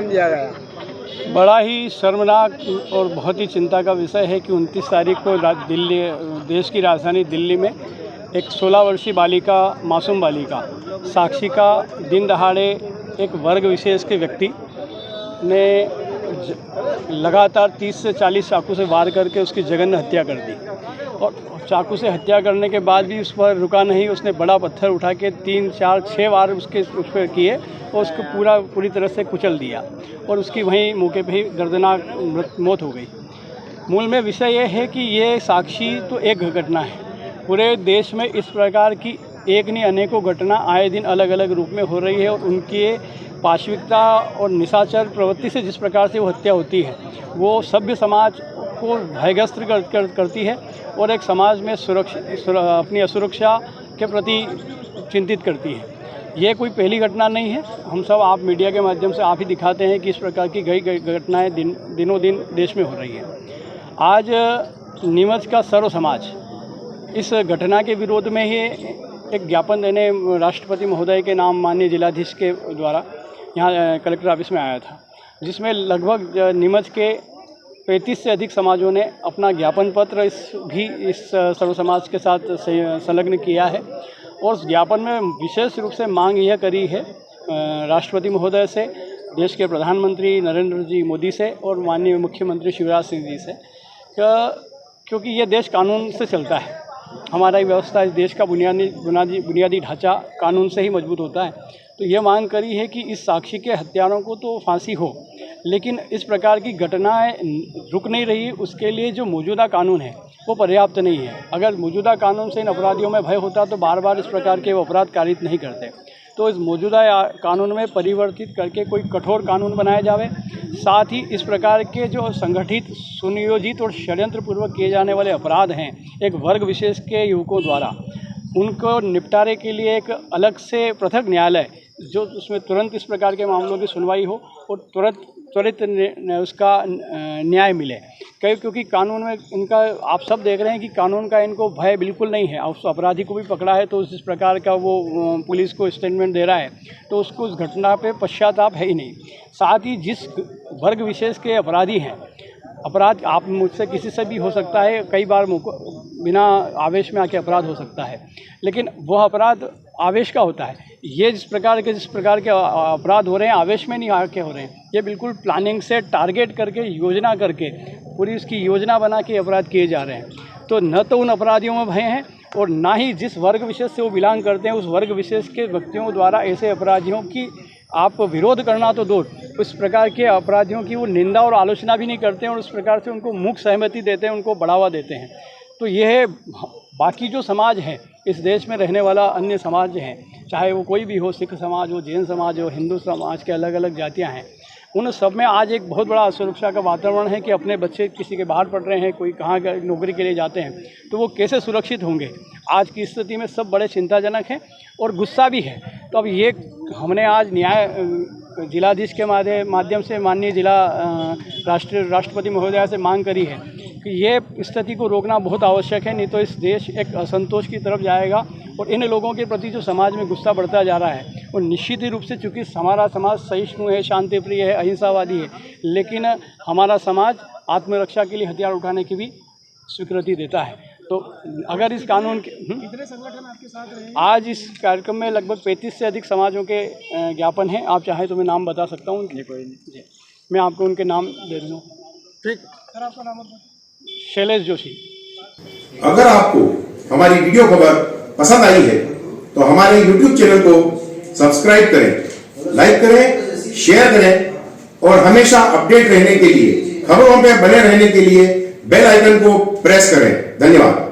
ज्ञापन दिया गया? बड़ा ही शर्मनाक और बहुत ही चिंता का विषय है कि 29 तारीख को दिल्ली, देश की राजधानी दिल्ली में एक 16 वर्षीय बालिका, मासूम बालिका साक्षी का दिन दहाड़े एक वर्ग विशेष के व्यक्ति ने लगातार 30 से 40 चाकू से वार करके उसकी जघन्य हत्या कर दी। और चाकू से हत्या करने के बाद भी उस पर रुका नहीं, उसने बड़ा पत्थर उठा के 3, 4, 6 बार उस पर किए और उसको पूरी तरह से कुचल दिया और उसकी वहीं मौके पे ही दर्दनाक मौत हो गई। मूल में विषय यह है कि ये साक्षी तो एक घटना है, पूरे देश में इस प्रकार की एक नहीं अनेकों घटना आए दिन अलग अलग रूप में हो रही है और उनके पाशविकता और निशाचर प्रवृत्ति से जिस प्रकार से वो हत्या होती है वो सभ्य समाज को भयग्रस्त करती है और एक समाज में अपनी असुरक्षा के प्रति चिंतित करती है। ये कोई पहली घटना नहीं है। हम सब आप मीडिया के माध्यम से आप ही दिखाते हैं कि इस प्रकार की कई घटनाएं दिनों दिन देश में हो रही है। आज नीमच का सर्व समाज इस घटना के विरोध में ही एक ज्ञापन देने राष्ट्रपति महोदय के नाम माननीय जिलाधीश के द्वारा यहाँ कलेक्टर ऑफिस में आया था, जिसमें लगभग नीमच के 35 से अधिक समाजों ने अपना ज्ञापन पत्र इस सर्व समाज के साथ संलग्न किया है। और उस ज्ञापन में विशेष रूप से मांग यह करी है राष्ट्रपति महोदय से, देश के प्रधानमंत्री नरेंद्र जी मोदी से और माननीय मुख्यमंत्री शिवराज सिंह जी से, क्योंकि ये देश कानून से चलता है। हमारा ये व्यवस्था, इस देश का बुनियादी ढांचा कानून से ही मजबूत होता है। तो ये मांग करी है कि इस साक्षी के हत्यारों को तो फांसी हो, लेकिन इस प्रकार की घटनाएं रुक नहीं रही, उसके लिए जो मौजूदा कानून है वो पर्याप्त नहीं है। अगर मौजूदा कानून से इन अपराधियों में भय होता तो बार बार इस प्रकार के वो अपराध कारित नहीं करते। तो इस मौजूदा कानून में परिवर्तित करके कोई कठोर कानून बनाया जावे। साथ ही इस प्रकार के जो संगठित, सुनियोजित और षड्यंत्रपूर्वक किए जाने वाले अपराध हैं एक वर्ग विशेष के युवकों द्वारा, उनको निपटारे के लिए एक अलग से पृथक न्यायालय जो उसमें तुरंत इस प्रकार के मामलों की सुनवाई हो और त्वरित उसका न्याय मिले। क्योंकि कानून में इनका, आप सब देख रहे हैं कि कानून का इनको भय बिल्कुल नहीं है। उस अपराधी को भी पकड़ा है तो जिस प्रकार का वो पुलिस को स्टेटमेंट दे रहा है तो उसको उस घटना पे पश्चाताप है ही नहीं। साथ ही जिस वर्ग विशेष के अपराधी हैं, अपराध आप मुझसे किसी से भी हो सकता है, कई बार बिना आवेश में आके अपराध हो सकता है, लेकिन वह अपराध आवेश का होता है। ये जिस प्रकार के अपराध हो रहे हैं आवेश में नहीं आके हो रहे हैं, ये बिल्कुल प्लानिंग से टारगेट करके, योजना करके, पूरी उसकी योजना बना के अपराध किए जा रहे हैं। तो न तो उन अपराधियों में भय है और ना ही जिस वर्ग विशेष से वो बिलोंग करते हैं उस वर्ग विशेष के व्यक्तियों द्वारा ऐसे अपराधियों की आप विरोध करना तो दूर, उस प्रकार के अपराधियों की वो निंदा और आलोचना भी नहीं करते हैं और उस प्रकार से उनको मुख्य सहमति देते हैं, उनको बढ़ावा देते हैं। तो यह बाकी जो समाज है, इस देश में रहने वाला अन्य समाज हैं, चाहे वो कोई भी हो, सिख समाज हो, जैन समाज हो, हिंदू समाज के अलग अलग जातियां हैं, उन सब में आज एक बहुत बड़ा असुरक्षा का वातावरण है कि अपने बच्चे किसी के बाहर पढ़ रहे हैं, कोई कहाँ नौकरी के लिए जाते हैं, तो वो कैसे सुरक्षित होंगे। आज की स्थिति में सब बड़े चिंताजनक हैं और गुस्सा भी है। तो अब ये हमने आज जिलाधीश के माध्यम से माननीय राष्ट्रपति महोदया से मांग करी है कि ये स्थिति को रोकना बहुत आवश्यक है, नहीं तो इस देश एक असंतोष की तरफ जाएगा और इन लोगों के प्रति जो समाज में गुस्सा बढ़ता जा रहा है वो निश्चित ही रूप से, चूँकि हमारा समाज सहिष्णु है, शांतिप्रिय है, अहिंसावादी है, लेकिन हमारा समाज आत्मरक्षा के लिए हथियार उठाने की भी स्वीकृति देता है। तो अगर इस कानून के कितने संगठन आपके साथ रहे? आज इस कार्यक्रम में लगभग 35 से अधिक समाजों के ज्ञापन हैं। आप चाहें तो मैं नाम बता सकता हूँ। कोई नहीं, मैं आपको उनके नाम दे दूँ। ठीक सर, आपका नाम? शैलेश जोशी। अगर आपको हमारी वीडियो खबर पसंद आई है तो हमारे YouTube चैनल को सब्सक्राइब करें, लाइक करें, शेयर करें और हमेशा अपडेट रहने के लिए, खबरों पे बने रहने के लिए बेल आइकन को प्रेस करें। धन्यवाद।